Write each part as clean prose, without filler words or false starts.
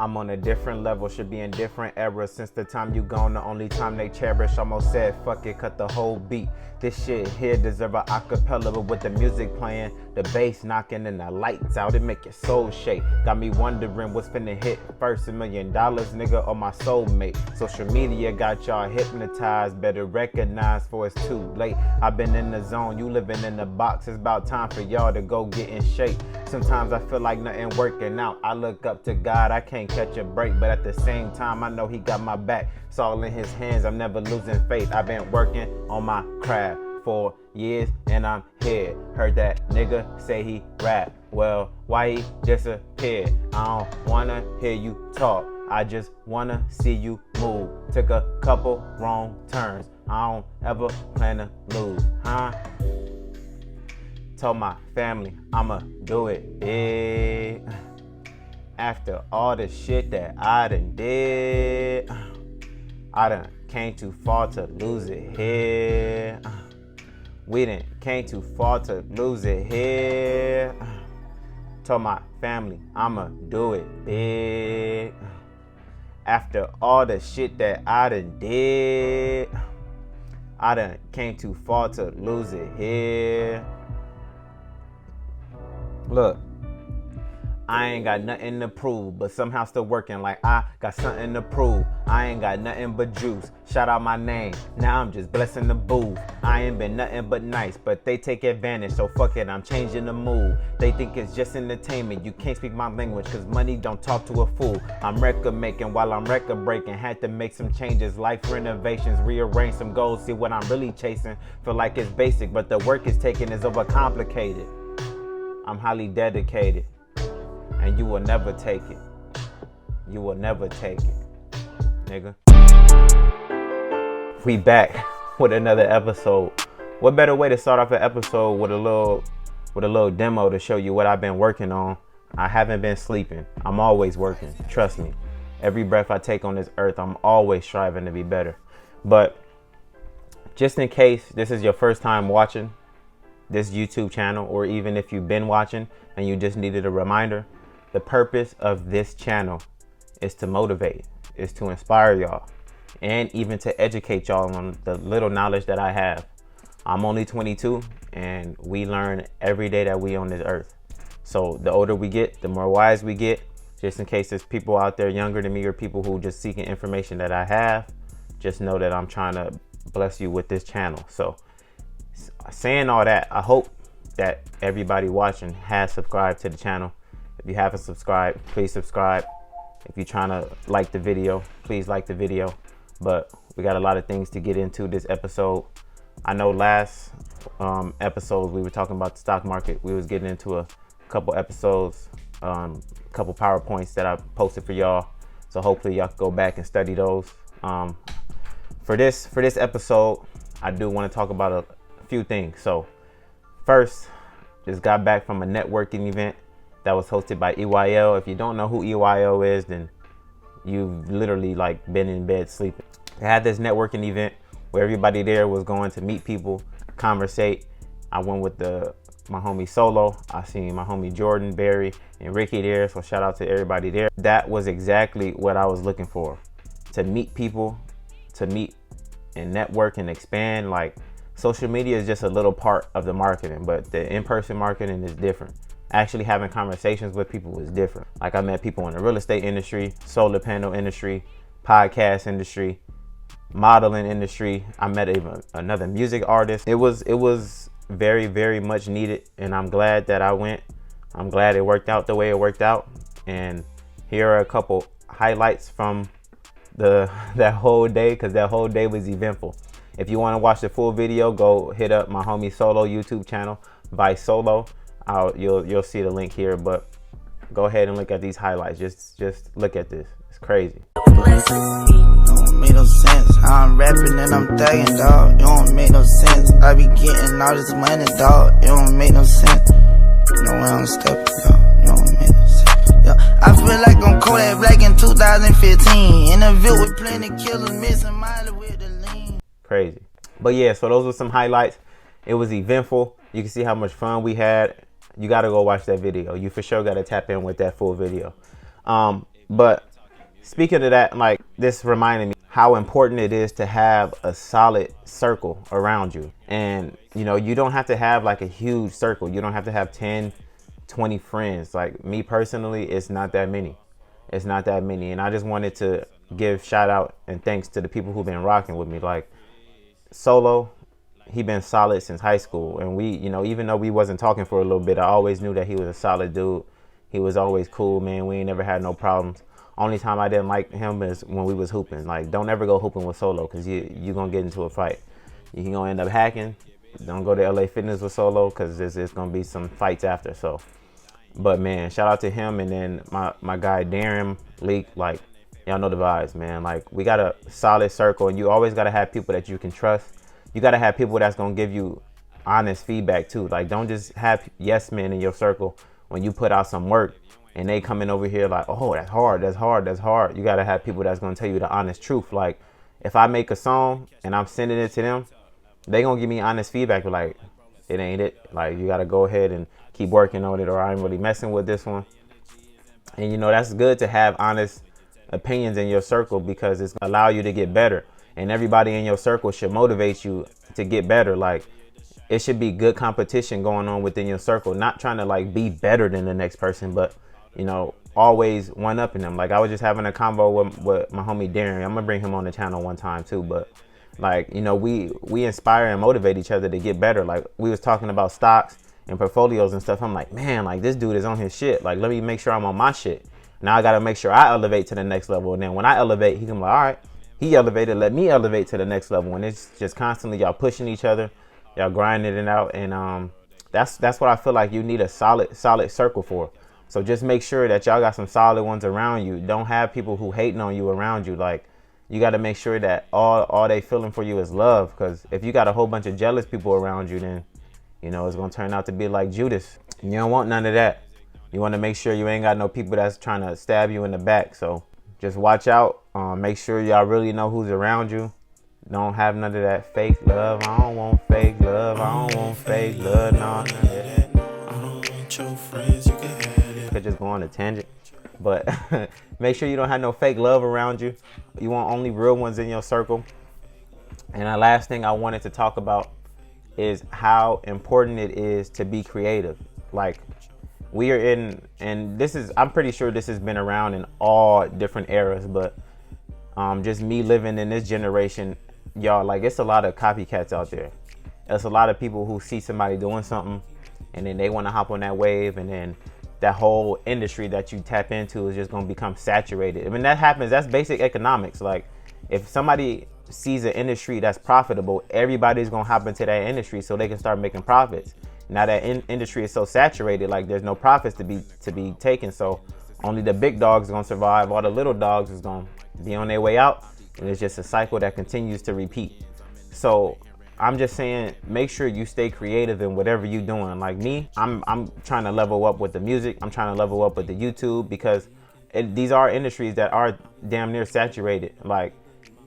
I'm on a different level, should be in different eras. Since the time you gone, the only time they cherish. Almost said, fuck it, cut the whole beat. This shit here deserve a acapella, but with the music playing, the bass knocking and the lights out, it make your soul shake. Got me wondering what's finna hit first, $1 million, nigga, or my soulmate. Social media got y'all hypnotized, better recognize for it's too late. I've been in the zone, you living in the box, it's about time for y'all to go get in shape. Sometimes I feel like nothing working out. I look up to God, I can't catch a break, but at the same time I know he got my back. It's all in his hands, I'm never losing faith. I've been working on my craft for years and I'm here. Heard that nigga say he rap, well, why he disappeared? I don't wanna hear you talk, I just wanna see you move. Took a couple wrong turns, I don't ever plan to lose, huh? Told my family I'ma do it big. After all the shit that I done did, I done came too far to lose it here. We done came too far to lose it here. Told my family I'ma do it big. After all the shit that I done did, I done came too far to lose it here. Look, I ain't got nothing to prove, but somehow still working like I got something to prove. I ain't got nothing but juice. Shout out my name, now I'm just blessing the booth. I ain't been nothing but nice, but they take advantage, so fuck it, I'm changing the mood. They think it's just entertainment, you can't speak my language, cause money don't talk to a fool. I'm record making while I'm record breaking, had to make some changes, life renovations, rearrange some goals, see what I'm really chasing. Feel like it's basic, but the work it's taking is overcomplicated. I'm highly dedicated, and you will never take it. You will never take it, nigga. We back with another episode. What better way to start off an episode with a little demo to show you what I've been working on. I haven't been sleeping. I'm always working. Trust me. Every breath I take on this earth, I'm always striving to be better. But just in case this is your first time watching this YouTube channel, or even if you've been watching and you just needed a reminder, the purpose of this channel is to motivate, is to inspire y'all, and even to educate y'all on the little knowledge that I have. I'm only 22 and we learn every day that we on this earth. So the older we get, the more wise we get. Just in case there's people out there younger than me or people who just seeking information that I have, just know that I'm trying to bless you with this channel. So saying all that, I hope that everybody watching has subscribed to the channel. If you haven't subscribed, please subscribe. If you're trying to like the video, please like the video. But we got a lot of things to get into this episode. I know last episodes we were talking about the stock market. We was getting into a couple episodes, couple PowerPoints that I posted for y'all. So hopefully y'all can go back and study those. For this episode, I do want to talk about a few things. So first, just got back from a networking event that was hosted by EYL. If you don't know who EYL is, then you've literally like been in bed sleeping. They had this networking event where everybody there was going to meet people, conversate. I went with my homie Solo. I seen my homie Jordan, Barry, and Ricky there. So shout out to everybody there. That was exactly what I was looking for. To meet people, to meet and network and expand. Like, social media is just a little part of the marketing, but the in-person marketing is different. Actually having conversations with people is different. Like, I met people in the real estate industry, solar panel industry, podcast industry, modeling industry. I met even another music artist. It was very, very much needed, and I'm glad that I went. I'm glad it worked out the way it worked out. And here are a couple highlights from that whole day, because that whole day was eventful. If you want to watch the full video, go hit up my homie Solo YouTube channel, Vice Solo. You'll see the link here, but go ahead and look at these highlights. Just look at this. It's crazy. Don't make no sense. I'm rapping and I'm thugging, dog. You don't make no sense. I be getting all this money, dog. You don't make no sense. You know where I'm stepping, dog. You don't make no sense. Yeah. I feel like I'm Kodak Black in 2015. In a Ville with plenty killers, missing Miley with the lean. Crazy. But yeah, so those were some highlights. It was eventful. You can see how much fun we had. You got to go watch that video. You for sure got to tap in with that full video. But Speaking of that, like, this reminded me how important it is to have a solid circle around you. And, you know, you don't have to have like a huge circle. You don't have to have 10, 20 friends. Like me personally, it's not that many. It's not that many. And I just wanted to give shout out and thanks to the people who've been rocking with me. Like Solo, he been solid since high school. And we, you know, even though we wasn't talking for a little bit, I always knew that he was a solid dude. He was always cool, man. We ain't never had no problems. Only time I didn't like him is when we was hooping. Like, don't ever go hooping with Solo, because you going to get into a fight. You going to end up hacking. Don't go to LA Fitness with Solo, because there's going to be some fights after. So, but man, shout out to him. And then my guy Darren Leak, like, y'all know the vibes, man. Like, we got a solid circle, and you always got to have people that you can trust. You got to have people that's going to give you honest feedback too. Like, don't just have yes men in your circle when you put out some work and they coming over here like, oh, that's hard, that's hard, that's hard. You got to have people that's going to tell you the honest truth. Like, if I make a song and I'm sending it to them, they going to give me honest feedback. Like, it ain't it. Like, you got to go ahead and keep working on it, or I'm really messing with this one. And, you know, that's good to have honest opinions in your circle, because it's going to allow you to get better. And everybody in your circle should motivate you to get better. Like, it should be good competition going on within your circle, not trying to like be better than the next person, but, you know, always one up in them. Like, I was just having a convo with my homie Darren. I'm gonna bring him on the channel one time too. But like, you know, we inspire and motivate each other to get better. Like, we was talking about stocks and portfolios and stuff. I'm like, man, like, this dude is on his shit. Like, let me make sure I'm on my shit. Now I gotta make sure I elevate to the next level. And then when I elevate, he can be like, all right, he elevated, let me elevate to the next level. And it's just constantly y'all pushing each other, y'all grinding it out. And that's what I feel like you need a solid circle for. So just make sure that y'all got some solid ones around you. Don't have people who hating on you around you. Like, you got to make sure that all they feeling for you is love. Because if you got a whole bunch of jealous people around you, then, you know, it's going to turn out to be like Judas. You don't want none of that. You want to make sure you ain't got no people that's trying to stab you in the back. So just watch out. Make sure y'all really know who's around you. Don't have none of that fake love. I don't want fake love. I don't want fake love. No, none of that. I don't want your friends. You can have it. Could just go on a tangent. But make sure you don't have no fake love around you. You want only real ones in your circle. And the last thing I wanted to talk about is how important it is to be creative. Like, we are in, and this is, I'm pretty sure this has been around in all different eras, but just me living in this generation, y'all, like, it's a lot of copycats out there. There's a lot of people who see somebody doing something and then they want to hop on that wave, and then that whole industry that you tap into is just going to become saturated. I mean, that happens. That's basic economics. Like, if somebody sees an industry that's profitable, everybody's going to hop into that industry so they can start making profits. Now that industry is so saturated, like, there's no profits to be taken. So only the big dogs are going to survive. All the little dogs is going to be on their way out. And it's just a cycle that continues to repeat. So I'm just saying, make sure you stay creative in whatever you're doing. Like me, I'm trying to level up with the music. I'm trying to level up with the YouTube, because these are industries that are damn near saturated. Like,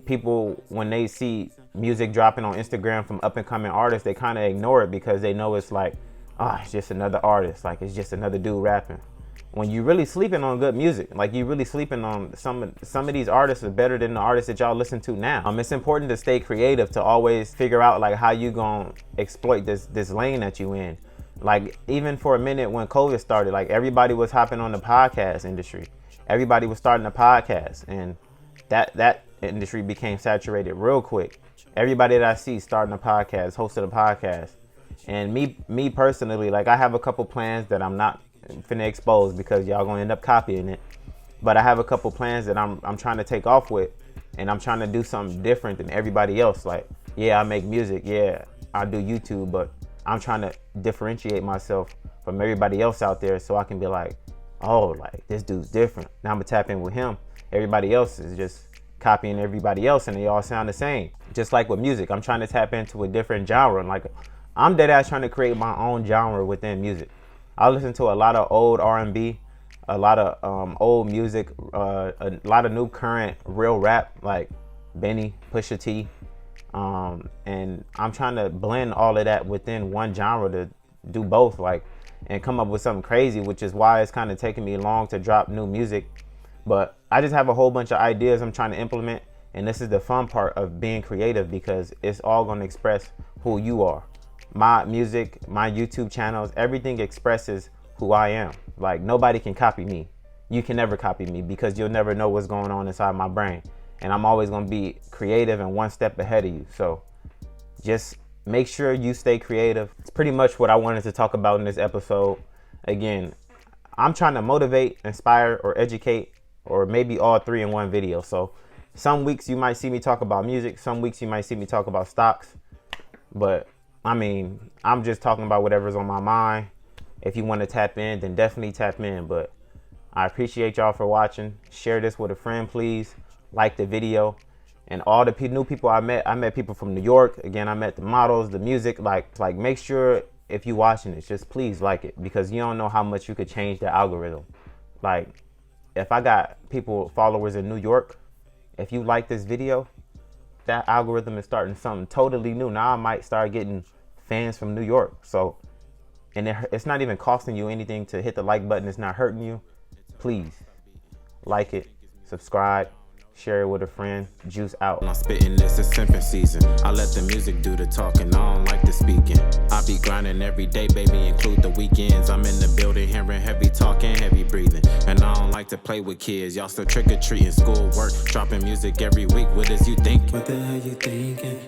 people, when they see music dropping on Instagram from up and coming artists, they kind of ignore it because they know it's like, oh, it's just another artist. Like, it's just another dude rapping. When you really sleeping on good music, like, you really sleeping on some of these artists are better than the artists that y'all listen to now. It's important to stay creative, to always figure out like how you gonna exploit this lane that you in. Like, even for a minute when COVID started, like, everybody was hopping on the podcast industry. Everybody was starting a podcast, and that industry became saturated real quick. Everybody that I see starting a podcast, hosting a podcast. And me personally, like, I have a couple plans that I'm not finna expose because y'all gonna end up copying it. But I have a couple plans that I'm trying to take off with, and I'm trying to do something different than everybody else. Like, yeah, I make music, yeah, I do YouTube, but I'm trying to differentiate myself from everybody else out there so I can be like, oh, like, this dude's different. Now I'm gonna tap in with him. Everybody else is just copying everybody else and they all sound the same. Just like with music, I'm trying to tap into a different genre. Like, I'm dead ass trying to create my own genre within music. I listen to a lot of old R&B, a lot of old music, a lot of new current real rap, like Benny, Pusha T. And I'm trying to blend all of that within one genre to do both, like, and come up with something crazy, which is why it's kind of taking me long to drop new music. But I just have a whole bunch of ideas I'm trying to implement, and this is the fun part of being creative because it's all going to express who you are. My music, my YouTube channels, everything expresses who I am. Like, nobody can copy me. You can never copy me because you'll never know what's going on inside my brain. And I'm always going to be creative and one step ahead of you. So just make sure you stay creative. It's pretty much what I wanted to talk about in this episode. Again, I'm trying to motivate, inspire, or educate, or maybe all three in one video. So some weeks you might see me talk about music. Some weeks you might see me talk about stocks. But I mean, I'm just talking about whatever's on my mind. If you want to tap in, then definitely tap in. But I appreciate y'all for watching. Share this with a friend, please. Like the video. And all the new people I met people from New York. Again, I met the models, the music. Like make sure if you watching this, just please like it, because you don't know how much you could change the algorithm. Like, if I got followers in New York, if you like this video, that algorithm is starting something totally new. Now I might start getting fans from New York. So, and it's not even costing you anything to hit the like button. It's not hurting you. Please like it, subscribe, share it with a friend. Juice out. I'm spitting this, it's simping season. I let the music do the talking, I don't like the speaking. I be grinding every day, baby, include the weekends. I'm in the building, hearing heavy talking, heavy breathing. And I don't like to play with kids. Y'all still trick-or-treating, school work, dropping music every week. What is you thinking? What the hell you thinking?